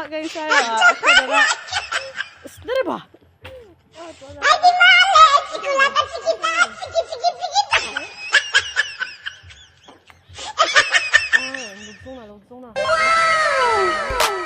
guys saya. Ako dara. Dara ba? Ay, di malit! Sikulatan, sigita! Sigit! Lugsong na. Wow!